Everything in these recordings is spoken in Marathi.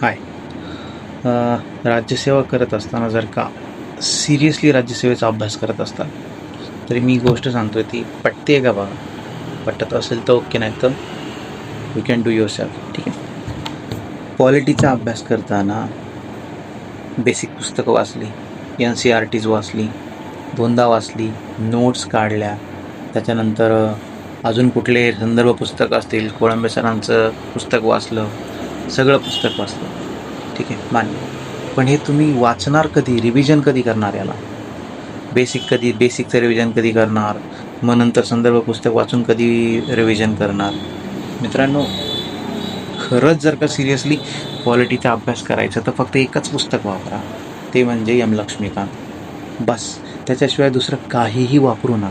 हाय. राज्यसेवा करत असताना जर का सिरियसली राज्यसेवेचा अभ्यास करत असताल तरी मी गोष्ट सांगतोय ती पटते का बघा. पटत असेल तर ओके, नाही तर you can do your self. ठीक आहे. पॉलिटीचा अभ्यास करताना बेसिक पुस्तकं वाचली, NCERTs वाचली, दोनदा वाचली, नोट्स काढल्या, त्याच्यानंतर अजून कुठले संदर्भ पुस्तक असतील, कोळंबे सरांचं पुस्तक वाचलं, सगळं पुस्तक वाचलं. ठीक आहे, मान्य. पण हे तुम्ही वाचणार कधी, रिव्हिजन कधी करणार याला? बेसिकचं रिव्हिजन कधी करणार? मग नंतर संदर्भ पुस्तक वाचून कधी रिव्हिजन करणार? मित्रांनो, खरंच जर का सिरियसली पॉलिटीचा अभ्यास करायचा तर फक्त एकच पुस्तक वापरा, ते म्हणजे M लक्ष्मीकांत. बस. त्याच्याशिवाय दुसरं काहीही वापरू नका.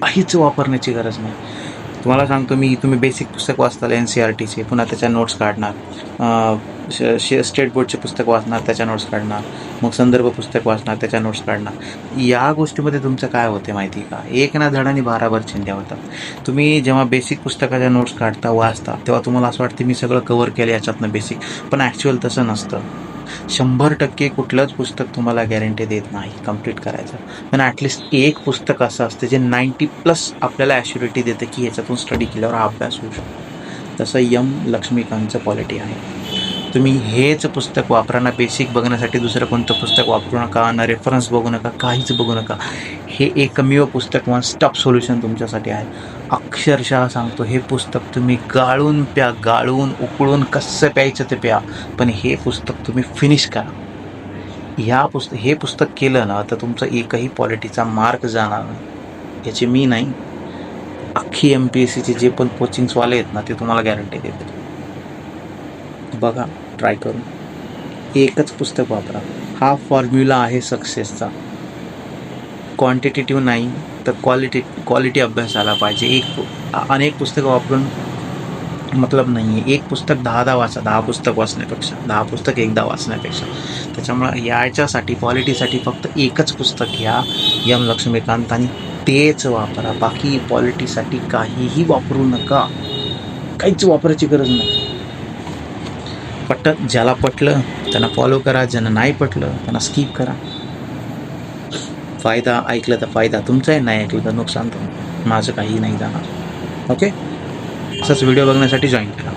काहीच वापरण्याची गरज नाही. तुम्हाला सांगतो मी, तुम्ही बेसिक पुस्तक वाचताल NCERTचे, पुन्हा त्याच्या नोट्स काढणार, स्टेट बोर्डचे पुस्तक वाचणार, त्याच्या नोट्स काढणार, मग संदर्भ पुस्तक वाचणार, त्याच्या नोट्स काढणार. या गोष्टीमध्ये तुमचं काय होते माहिती आहे का? एक ना धडाने 12 चिंध्या होतात. तुम्ही जेव्हा बेसिक पुस्तकाच्या नोट्स काढता, वाचता, तेव्हा तुम्हाला असं वाटतं मी सगळं कव्हर केलं याच्यातनं बेसिक, पण ॲक्च्युअल तसं नसतं. 100% कुठलंच पुस्तक तुम्हाला गॅरंटी देत नाही कंप्लीट करायचं, पण ॲटलिस्ट एक पुस्तक असं असतं जे 90+ आपल्याला ॲश्युरिटी देतं की ह्याच्यातून स्टडी केल्यावर हा अभ्यास होऊ शकतो. तसं M लक्ष्मीकांतचं पॉलिटी आहे. तुम्ही हेच पुस्तक वापरा ना. बेसिक बघण्यासाठी दुसरं कोणतं पुस्तक वापरू नका ना, रेफरन्स बघू नका, काहीच बघू नका. हे एकमेव पुस्तक वन स्टॉप सोल्युशन तुमच्यासाठी आहे. अक्षरशः सांगतो, हे पुस्तक तुम्ही गाळून प्या, गाळून उकळून कसं प्यायचं ते प्या, पण हे पुस्तक तुम्ही फिनिश करा. हे पुस्तक केलं ना तर तुमचा एकही पॉलिटीचा मार्क जाणार नाही. याची मी नाही, अख्खी MPSCचे जे पण कोचिंग्सवाले आहेत ना ते तुम्हाला गॅरंटी देतात. बघा, ट्राय करून. एकच पुस्तक वापरा. हा फॉर्म्युला आहे सक्सेसचा. क्वांटिटेटिव्ह नाही तर क्वालिटी अभ्यास झाला पाहिजे. अनेक पुस्तकं वापरून मतलब नाही आहे. एक पुस्तक 10 वाचा, 10 पुस्तक वाचण्यापेक्षा, 10 पुस्तक एकदा वाचण्यापेक्षा. त्याच्यामुळे याच्यासाठी पॉलिटीसाठी फक्त एकच पुस्तक घ्या, M लक्ष्मीकांत, आणि तेच वापरा. बाकी पॉलिटीसाठी काहीही वापरू नका. काहीच वापरायची गरज नाही. ज्याला पटलं त्यांना फॉलो करा, ज्यांना नाही पटलं त्यांना स्किप करा. फायदा ऐकलं तर फायदा तुमचा आहे, नाही ऐकलं तर नुकसान तर माझं काही नाही जाणार. ओके. असंच व्हिडिओ बघण्यासाठी जॉईन करा.